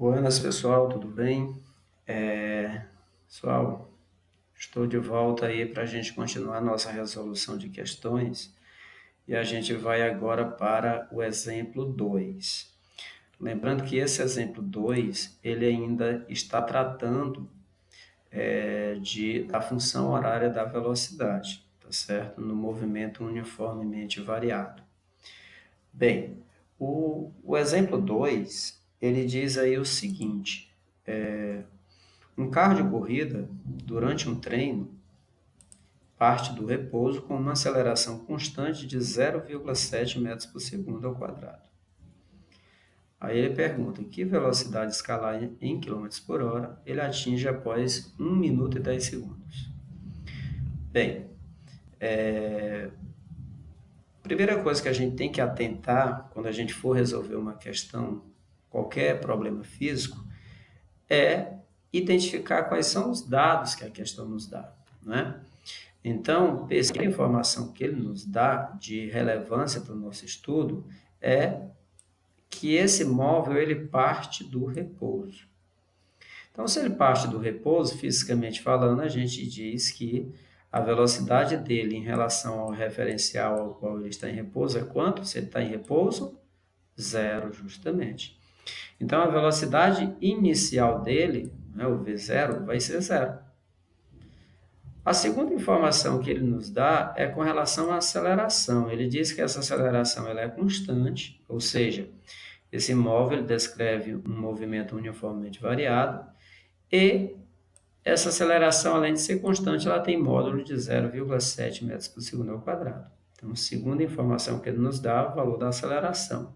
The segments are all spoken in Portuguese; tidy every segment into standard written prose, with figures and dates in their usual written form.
Buenas, pessoal, tudo bem? Pessoal, estou de volta aí para a gente continuar nossa resolução de questões e a gente vai agora para o exemplo 2. Lembrando que esse exemplo 2 ele ainda está tratando da função horária da velocidade, tá certo? No movimento uniformemente variado. Bem, o exemplo 2 ele diz aí o seguinte: um carro de corrida, durante um treino, parte do repouso com uma aceleração constante de 0,7 metros por segundo ao quadrado. Aí ele pergunta que velocidade escalar em km por hora ele atinge após 1 minuto e 10 segundos. Bem, primeira coisa que a gente tem que atentar quando a gente for resolver uma questão, qualquer problema físico, é identificar quais são os dados que a questão nos dá, né? Então, a informação que ele nos dá de relevância para o nosso estudo é que esse móvel ele parte do repouso. Então, se ele parte do repouso, fisicamente falando, a gente diz que a velocidade dele em relação ao referencial ao qual ele está em repouso é quanto? Se ele está em repouso, zero, justamente. Então, a velocidade inicial dele, né, o V0, vai ser zero. A segunda informação que ele nos dá é com relação à aceleração. Ele diz que essa aceleração ela é constante, ou seja, esse móvel descreve um movimento uniformemente variado e essa aceleração, além de ser constante, ela tem módulo de 0,7 metros por segundo ao quadrado. Então, segunda informação que ele nos dá, o valor da aceleração.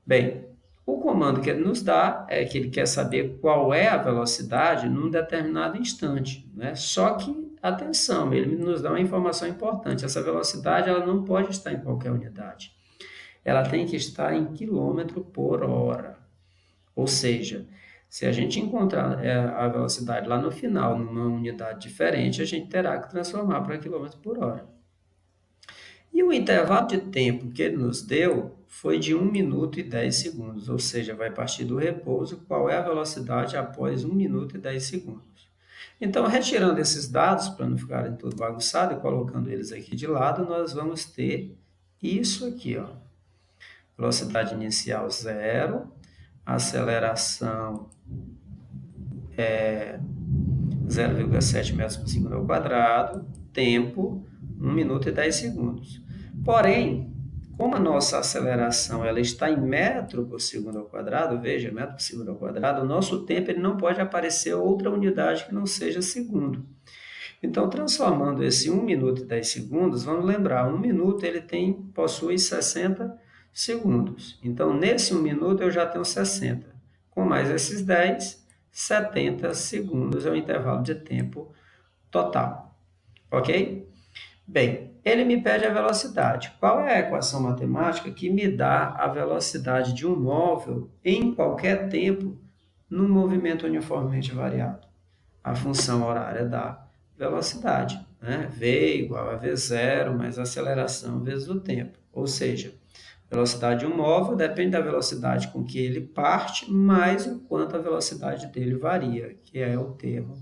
Bem, o comando que ele nos dá é que ele quer saber qual é a velocidade num determinado instante, né? Só que, atenção, ele nos dá uma informação importante. Essa velocidade ela não pode estar em qualquer unidade. Ela tem que estar em quilômetro por hora. Ou seja, se a gente encontrar a velocidade lá no final, numa unidade diferente, a gente terá que transformar para quilômetro por hora. E o intervalo de tempo que ele nos deu foi de 1 minuto e 10 segundos, ou seja, vai partir do repouso, qual é a velocidade após 1 minuto e 10 segundos. Então, retirando esses dados, para não ficarem tudo bagunçado, e colocando eles aqui de lado, nós vamos ter isso aqui, ó. Velocidade inicial zero, aceleração 0,7 metros por segundo ao quadrado, tempo 1 minuto e 10 segundos. Porém, como a nossa aceleração ela está em metro por segundo ao quadrado, veja, metro por segundo ao quadrado, o nosso tempo ele não pode aparecer outra unidade que não seja segundo. Então, transformando esse 1 minuto e 10 segundos, vamos lembrar, 1 minuto ele possui 60 segundos. Então, nesse 1 minuto eu já tenho 60. Com mais esses 10, 70 segundos é o intervalo de tempo total. Ok? Bem, ele me pede a velocidade. Qual é a equação matemática que me dá a velocidade de um móvel em qualquer tempo num movimento uniformemente variado? A função horária da velocidade, né? V igual a V0 mais a aceleração vezes o tempo. Ou seja, a velocidade de um móvel depende da velocidade com que ele parte, mais o quanto a velocidade dele varia, que é o termo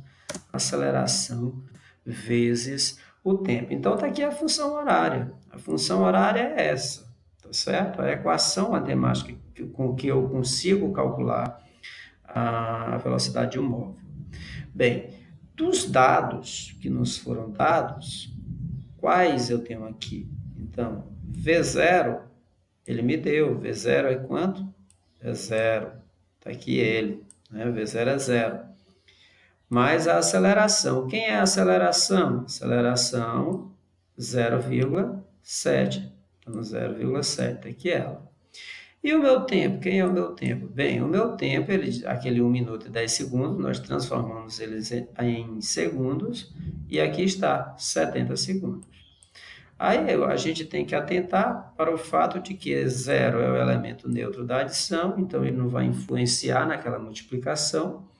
aceleração vezes o tempo. Então, está aqui a função horária. A função horária é essa, tá certo? A equação matemática com que eu consigo calcular a velocidade de um móvel. Bem, dos dados que nos foram dados, quais eu tenho aqui? Então, V0, ele me deu. V0 é quanto? É zero. Está aqui ele, né? V0 é zero. Mais a aceleração. Quem é a aceleração? Aceleração 0,7. Então, 0,7, aqui ela. E o meu tempo? Quem é o meu tempo? Bem, o meu tempo, aquele 1 minuto e 10 segundos, nós transformamos eles em segundos, e aqui está, 70 segundos. Aí a gente tem que atentar para o fato de que zero é o elemento neutro da adição, então ele não vai influenciar naquela multiplicação.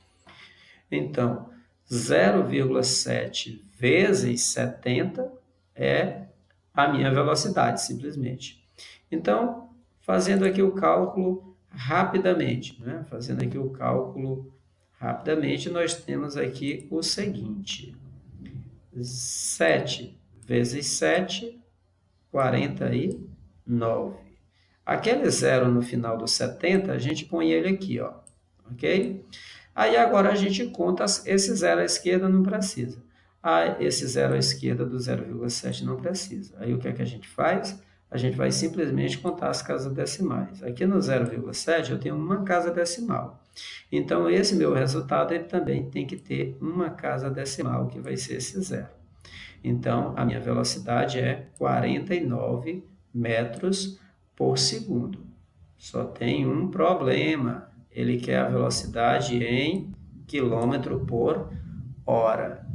Então, 0,7 vezes 70 é a minha velocidade, simplesmente. Então, fazendo aqui o cálculo rapidamente, né? Fazendo aqui o cálculo rapidamente, nós temos aqui o seguinte: 7 vezes 7, 49. Aquele zero no final do 70, a gente põe ele aqui, ó, ok? Aí agora a gente conta esse zero à esquerda, não precisa. Ah, esse zero à esquerda do 0,7 não precisa. Aí o que é que a gente faz? A gente vai simplesmente contar as casas decimais. Aqui no 0,7 eu tenho uma casa decimal. Então, esse meu resultado ele também tem que ter uma casa decimal, que vai ser esse zero. Então, a minha velocidade é 49 metros por segundo. Só tem um problema. Ele quer a velocidade em quilômetro por hora.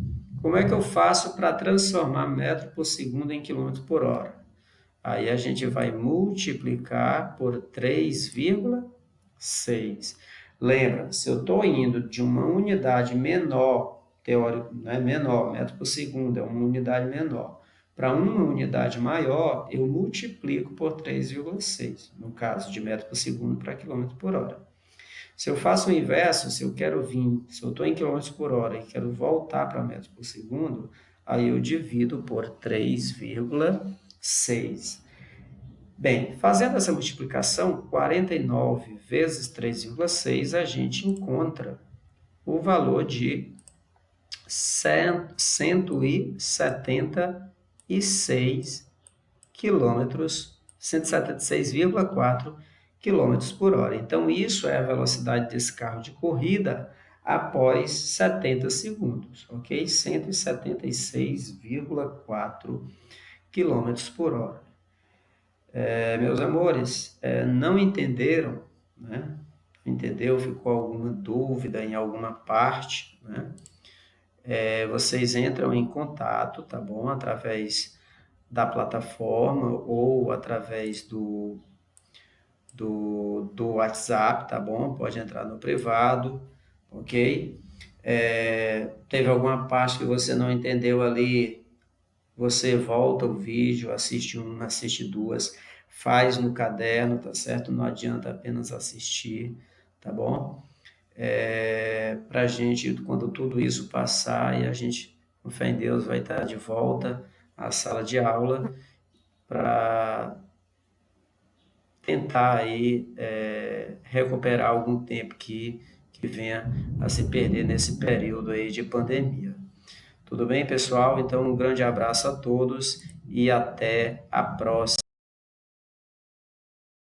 Como é que eu faço para transformar metro por segundo em quilômetro por hora? Aí a gente vai multiplicar por 3,6. Lembra, se eu estou indo de uma unidade menor, teórico, né, menor, metro por segundo é uma unidade menor, para uma unidade maior, eu multiplico por 3,6, no caso de metro por segundo para quilômetro por hora. Se eu faço o inverso, se eu estou em quilômetros por hora e quero voltar para metros por segundo, aí eu divido por 3,6. Bem, fazendo essa multiplicação, 49 vezes 3,6, a gente encontra o valor de 176 quilômetros, 176,4 quilômetros por hora. Então, isso é a velocidade desse carro de corrida após 70 segundos, ok? 176,4 quilômetros por hora. Meus amores, não entenderam, né? Entendeu? Ficou alguma dúvida em alguma parte, né? Vocês entram em contato, tá bom? Através da plataforma ou através do WhatsApp, tá bom? Pode entrar no privado, ok? Teve alguma parte que você não entendeu ali, você volta o vídeo, assiste uma, assiste duas, faz no caderno, tá certo? Não adianta apenas assistir, tá bom? Para a gente, quando tudo isso passar e a gente, com fé em Deus, vai estar de volta à sala de aula para tentar aí recuperar algum tempo que venha a se perder nesse período aí de pandemia. Tudo bem, pessoal? Então, um grande abraço a todos e até a próxima.